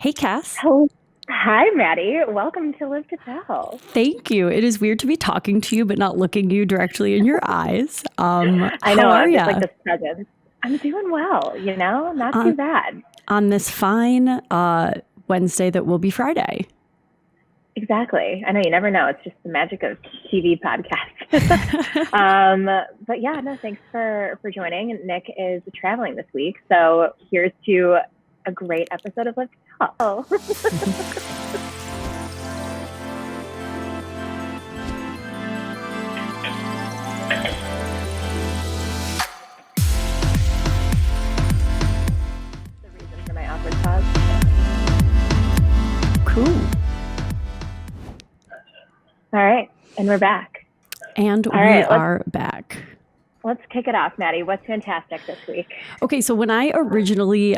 Hey, Cass. Oh, hi, Maddie. Welcome to Live to Tell. Thank you. It is weird to be talking to you, but not looking you directly in your eyes. I How know, are I'm just like ya this presence. I'm doing well, not too on, bad. on this fine Wednesday that will be Friday? Exactly. I know you never know. It's just the magic of TV podcasts. But yeah, no, thanks for joining. Nick is traveling this week, so here's to a great episode of Live to Tell. The reason for my awkward pause. Cool. All right, and we're back. And All we right, are back. Let's kick it off, Maddie. What's fantastic this week? Okay, so when I originally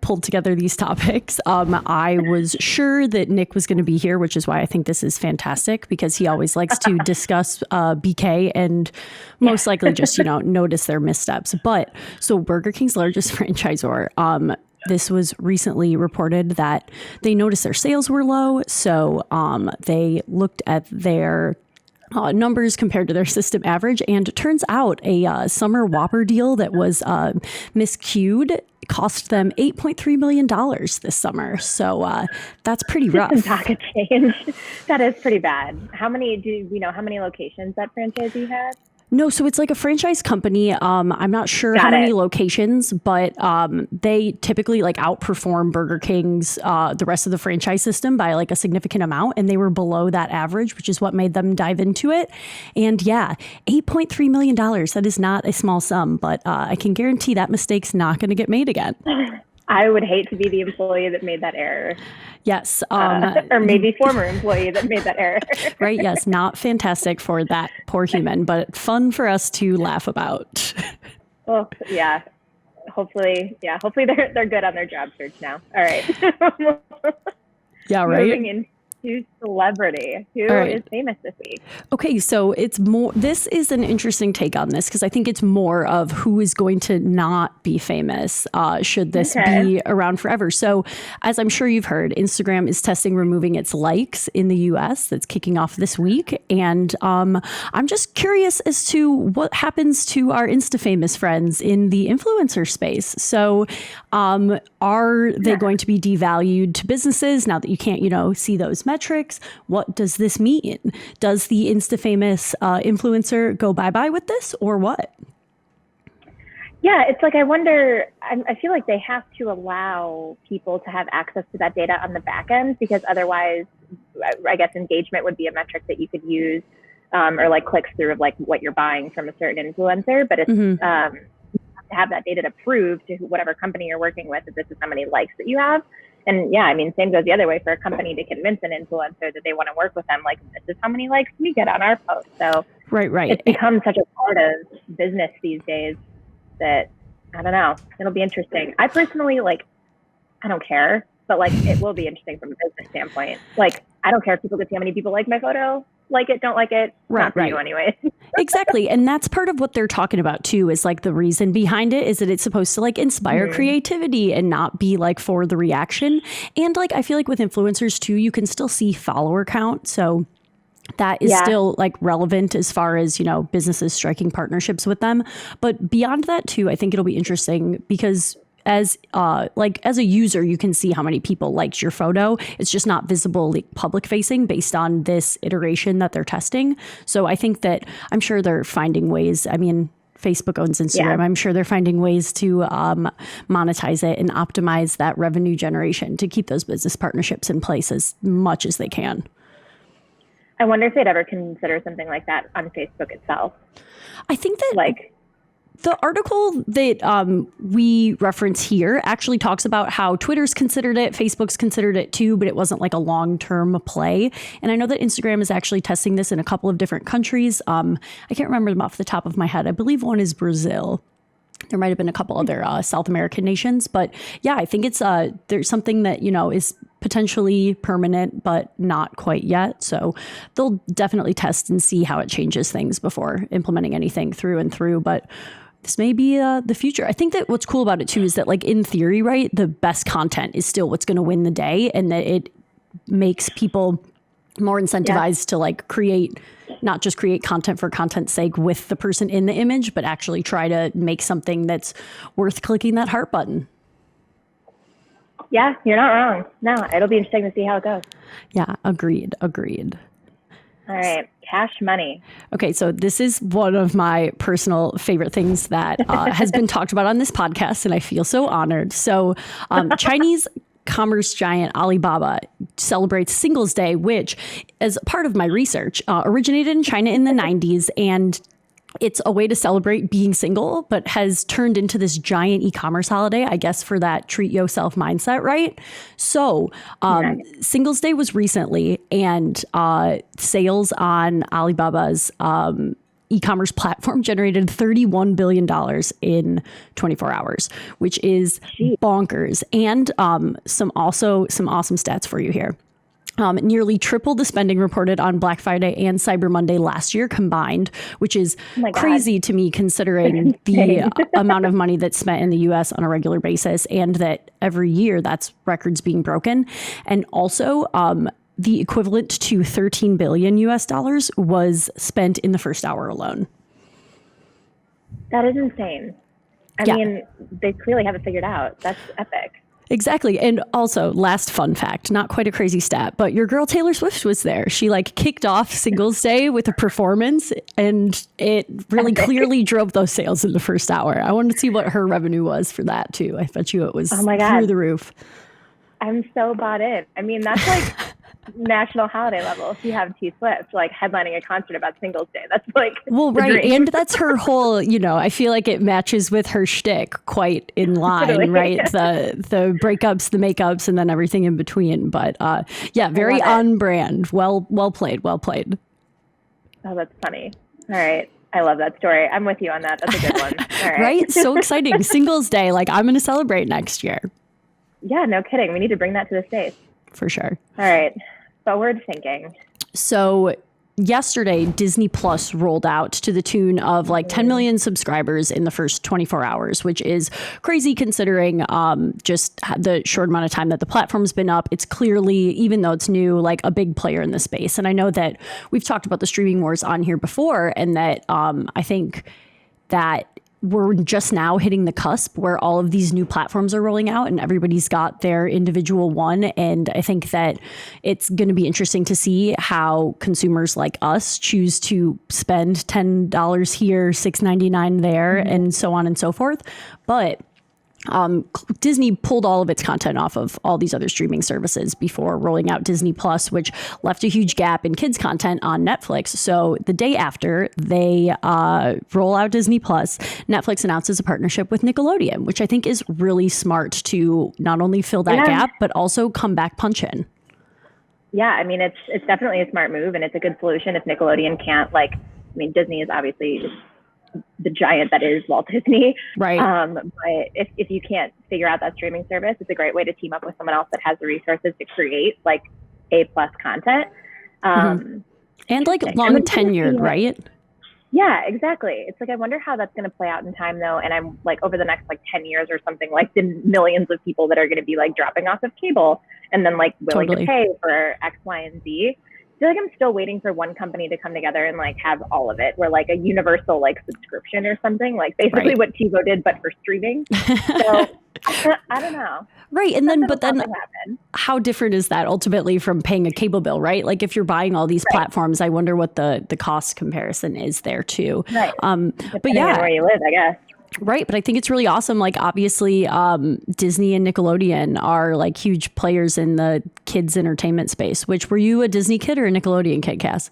pulled together these topics, I was sure that Nick was going to be here, which is why I think this is fantastic because he always likes to discuss BK and most likely just, notice their missteps. But so Burger King's largest franchisor, this was recently reported that they noticed their sales were low. So they looked at their numbers compared to their system average. And it turns out a summer Whopper deal that was miscued cost them $8.3 million this summer. So that's pretty rough. Some pocket change. That is pretty bad. How many locations that franchisee had? No, so it's like a franchise company. I'm not sure how many locations, but they typically like outperform Burger King's the rest of the franchise system by like a significant amount, and they were below that average, which is what made them dive into it. And yeah, $8.3 million. That is not a small sum, but I can guarantee that mistake's not going to get made again. I would hate to be the employee that made that error. Yes. Or maybe former employee that made that error. Right. Yes. Not fantastic for that poor human, but fun for us to laugh about. Well, yeah. Hopefully they're good on their job search now. All right. Yeah, right. Moving into celebrity. Who is famous this week? Okay, so this is an interesting take on this because I think it's more of who is going to not be famous should this be around forever. So as I'm sure you've heard, Instagram is testing removing its likes in the US. That's kicking off this week. And I'm just curious as to what happens to our Insta famous friends in the influencer space. So are they going to be devalued to businesses now that you can't, see those metrics? What does this mean? Does the Insta famous influencer go bye-bye with this or what? Yeah, it's like, I wonder, I feel like they have to allow people to have access to that data on the back end because otherwise, I guess engagement would be a metric that you could use or like clicks through of like what you're buying from a certain influencer. But it's you have to have that data to prove to whatever company you're working with that this is how many likes that you have. And yeah, I mean, same goes the other way for a company to convince an influencer that they want to work with them. Like, this is how many likes we get on our post. So right. It's become such a part of business these days that, I don't know, it'll be interesting. I personally, I don't care, but it will be interesting from a business standpoint. I don't care if people can see how many people like my photo. Like it, don't like it, not for you anyway. Exactly. And that's part of what they're talking about too, is the reason behind it is that it's supposed to inspire creativity and not be for the reaction. And I feel like with influencers too, you can still see follower count. So that is still relevant as far as, businesses striking partnerships with them. But beyond that too, I think it'll be interesting because as a user, you can see how many people liked your photo. It's just not visible public facing based on this iteration that they're testing. So I think that I'm sure they're finding ways. I mean, Facebook owns Instagram. Yeah. I'm sure they're finding ways to monetize it and optimize that revenue generation to keep those business partnerships in place as much as they can. I wonder if they'd ever consider something like that on Facebook itself. I think that the article that we reference here actually talks about how Twitter's considered it, Facebook's considered it too, but it wasn't a long-term play. And I know that Instagram is actually testing this in a couple of different countries. I can't remember them off the top of my head. I believe one is Brazil. There might have been a couple other South American nations, but yeah, I think it's there's something that, is potentially permanent, but not quite yet. So they'll definitely test and see how it changes things before implementing anything through and through. But this may be the future. I think that what's cool about it too is that like in theory, right, the best content is still what's going to win the day, and that it makes people more incentivized to like not just create content for content's sake with the person in the image, but actually try to make something that's worth clicking that heart button. Yeah, you're not wrong. No, it'll be interesting to see how it goes. Yeah, agreed. All right, cash money. Okay, so this is one of my personal favorite things that has been talked about on this podcast, and I feel so honored. So Chinese commerce giant Alibaba celebrates Singles Day, which, as part of my research, originated in China in the 90s, and it's a way to celebrate being single, but has turned into this giant e-commerce holiday, I guess, for that treat yourself mindset, right? So Singles Day was recently, and sales on Alibaba's e-commerce platform generated $31 billion in 24 hours, which is bonkers. And some awesome stats for you here. Nearly triple the spending reported on Black Friday and Cyber Monday last year combined, which is crazy to me considering the amount of money that's spent in the US on a regular basis, and that every year that's records being broken. And also, the equivalent to 13 billion US dollars was spent in the first hour alone. That is insane. I mean, they clearly have it figured out. That's epic. Exactly. And also, last fun fact, not quite a crazy stat, but your girl Taylor Swift was there. She like kicked off Singles Day with a performance, and it really clearly drove those sales in the first hour. I wanted to see what her revenue was for that too. I bet you it was through the roof. I'm so bought in. I mean, that's like national holiday level. If you have T Swift like headlining a concert about Singles Day, that's like right, and that's her whole. I feel like it matches with her shtick quite in line, totally. Right? The breakups, the makeups, and then everything in between. But very on brand. Well played. Oh, that's funny. All right. I love that story. I'm with you on that. That's a good one. All right. Right? So exciting. Singles Day. Like, I'm going to celebrate next year. Yeah, no kidding. We need to bring that to the States. For sure. All right. Forward thinking. So yesterday, Disney Plus rolled out to the tune of like 10 million subscribers in the first 24 hours, which is crazy considering just the short amount of time that the platform's been up. It's clearly, even though it's new, like a big player in the space. And I know that we've talked about the streaming wars on here before, and that I think that we're just now hitting the cusp where all of these new platforms are rolling out and everybody's got their individual one. And I think that it's going to be interesting to see how consumers like us choose to spend $10 here, $6.99 there, and so on and so forth. But Disney pulled all of its content off of all these other streaming services before rolling out Disney Plus, which left a huge gap in kids content on Netflix. So the day after they roll out Disney Plus, Netflix announces a partnership with Nickelodeon, which I think is really smart to not only fill that gap, but also come back punch in. Yeah, I mean, it's definitely a smart move, and it's a good solution if Nickelodeon can't, Disney is obviously the giant that is Walt Disney. Right. But if you can't figure out that streaming service, it's a great way to team up with someone else that has the resources to create like A+ content. And like long tenured, right? Yeah, exactly. It's like, I wonder how that's going to play out in time though. And I'm like, over the next 10 years or something, like the millions of people that are going to be like dropping off of cable and then like willing to pay for X, Y, and Z. I feel like I'm still waiting for one company to come together and like have all of it, where like a universal like subscription or something, like basically what TiVo did, but for streaming. So I don't know. Right. And then, but then how different is that ultimately from paying a cable bill, right? Like if you're buying all these platforms, I wonder what the cost comparison is there too. Right. But yeah, where you live, I guess. Right. But I think it's really awesome. Like, obviously, Disney and Nickelodeon are like huge players in the kids entertainment space. Which, were you a Disney kid or a Nickelodeon kid, Cass?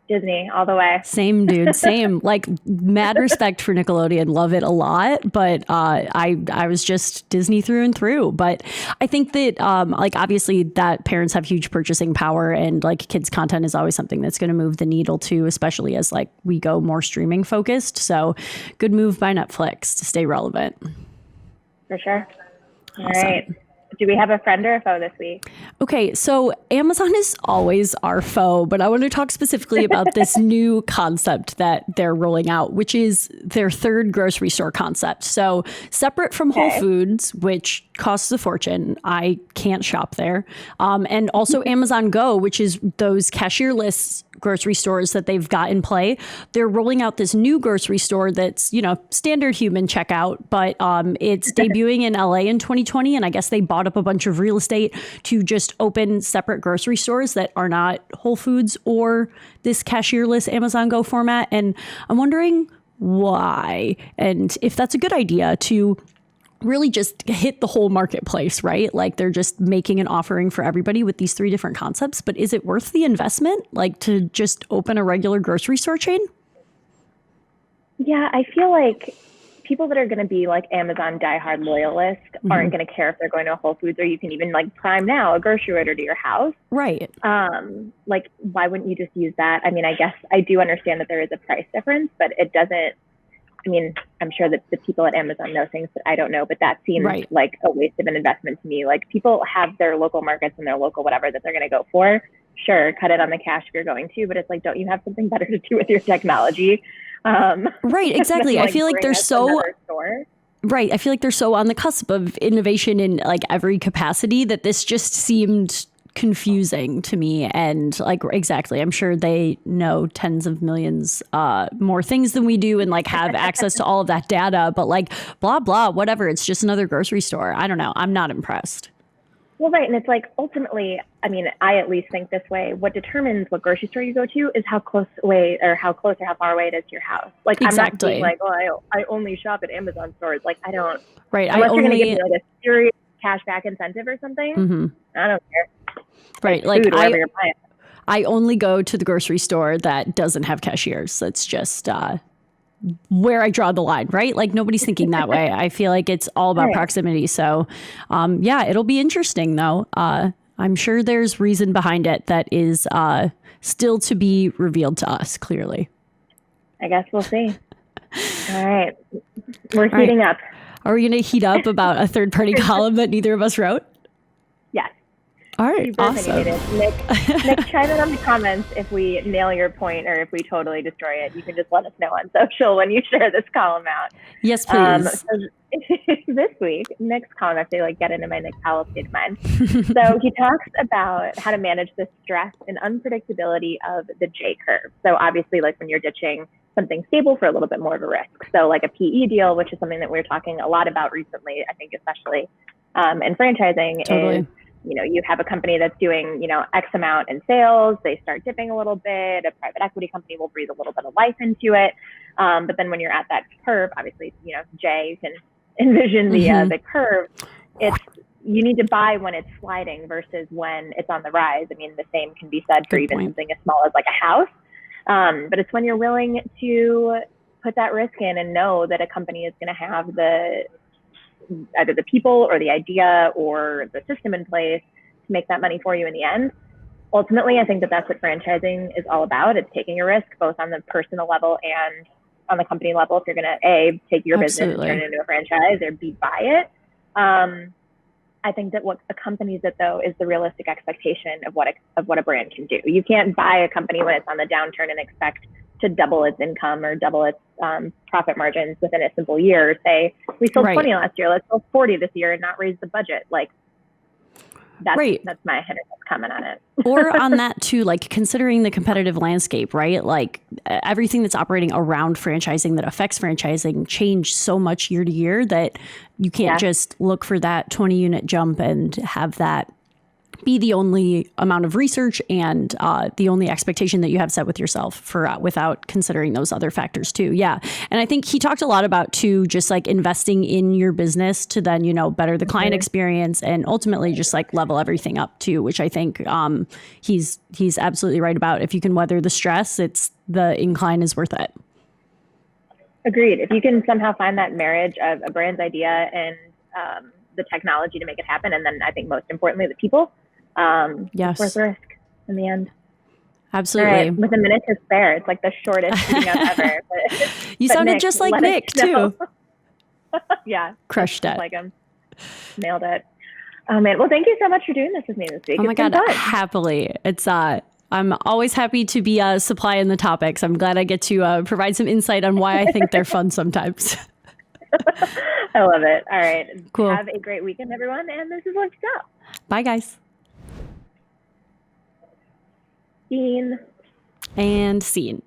Disney all the way. Same, dude. Same. Like, mad respect for Nickelodeon. Love it a lot. But I was just Disney through and through. But I think that obviously that parents have huge purchasing power, and like kids content is always something that's going to move the needle too, especially as like we go more streaming focused. So good move by Netflix to stay relevant. For sure. All right. Do we have a friend or a foe this week? Okay, so Amazon is always our foe, but I want to talk specifically about this new concept that they're rolling out, which is their third grocery store concept. So separate from Whole Foods, which costs a fortune. I can't shop there. And also Amazon Go, which is those cashierless grocery stores that they've got in play. They're rolling out this new grocery store that's, standard human checkout, but it's debuting in LA in 2020. And I guess they bought up a bunch of real estate to just open separate grocery stores that are not Whole Foods or this cashierless Amazon Go format. And I'm wondering why, and if that's a good idea to really just hit the whole marketplace, right? Like they're just making an offering for everybody with these three different concepts. But is it worth the investment, like to just open a regular grocery store chain? Yeah, I feel like people that are going to be like Amazon diehard loyalists aren't going to care if they're going to a Whole Foods, or you can even like Prime Now, a grocery order to your house. Right. Like, why wouldn't you just use that? I mean, I guess I do understand that there is a price difference, but it doesn't. I mean, I'm sure that the people at Amazon know things that I don't know, but that seems like a waste of an investment to me. Like people have their local markets and their local whatever that they're going to go for. Sure, cut it on the cash if you're going to, but it's like, don't you have something better to do with your technology? Right, exactly. Like I feel like they're so right. I feel like they're so on the cusp of innovation in like every capacity that this just seemed confusing to me. And like, exactly, I'm sure they know tens of millions more things than we do and like have access to all of that data, but like blah, blah, whatever. It's just another grocery store. I don't know. I'm not impressed. Well, right. And it's like, ultimately, I mean, I at least think this way. What determines what grocery store you go to is how close or how far away it is to your house. Like, I'm not being like, oh, I only shop at Amazon stores. Like, I don't. Right. Unless you're going to give me like a serious cashback incentive or something. I don't care. Right. Like I only go to the grocery store that doesn't have cashiers. That's just where I draw the line, right? Like nobody's thinking that way. I feel like it's all about proximity. So yeah, it'll be interesting though. I'm sure there's reason behind it that is still to be revealed to us, clearly. I guess we'll see. All right. We're heating up. Are we going to heat up about a third-party column that neither of us wrote? Yes. All right, awesome. Nick, chime in on the comments if we nail your point or if we totally destroy it. You can just let us know on social when you share this column out. Yes, please. So this week, Nick's column, I have to like get into my Nick Powell state of mind. So he talks about how to manage the stress and unpredictability of the J curve. So obviously, like when you're ditching something stable for a little bit more of a risk. So like a PE deal, which is something that we're talking a lot about recently, I think especially in franchising, is you have a company that's doing, X amount in sales, they start dipping a little bit, a private equity company will breathe a little bit of life into it. But then when you're at that curve, obviously, Jay, you can envision the curve. You need to buy when it's sliding versus when it's on the rise. I mean, the same can be said for even something as small as like a house. But it's when you're willing to put that risk in and know that a company is going to have either the people or the idea or the system in place to make that money for you in the end. Ultimately, I think that that's what franchising is all about. It's taking a risk both on the personal level and on the company level. If you're going to A, take your business and turn it into a franchise, or B, buy it. I think that what accompanies it though is the realistic expectation of what a brand can do. You can't buy a company when it's on the downturn and expect to double its income or double its profit margins within a simple year. Or say, we sold 20 last year, let's sell 40 this year and not raise the budget. Like that's my head comment on it. Or on that too, like considering the competitive landscape, right? Like everything that's operating around franchising that affects franchising changed so much year to year that you can't just look for that 20 unit jump and have that be the only amount of research and the only expectation that you have set with yourself for without considering those other factors too. Yeah. And I think he talked a lot about too, just like investing in your business to then, better the client experience and ultimately just like level everything up too, which I think he's absolutely right about. If you can weather the stress, the incline is worth it. Agreed. If you can somehow find that marriage of a brand's idea and the technology to make it happen, and then I think most importantly, the people, it's worth the risk in the end. Absolutely. All right, with a minute to spare, it's like the shortest meeting up ever. You sounded Nick, just like Nick too. Yeah. Crushed it. Like him. Nailed it. Oh man. Well, thank you so much for doing this with me this week. Oh my It's been God, fun. happily. It's I'm always happy to be supplying the topics. I'm glad I get to provide some insight on why I think they're fun sometimes. I love it. All right. Cool. Have a great weekend, everyone. And this is Let's Go. Bye, guys. Scene. And scene.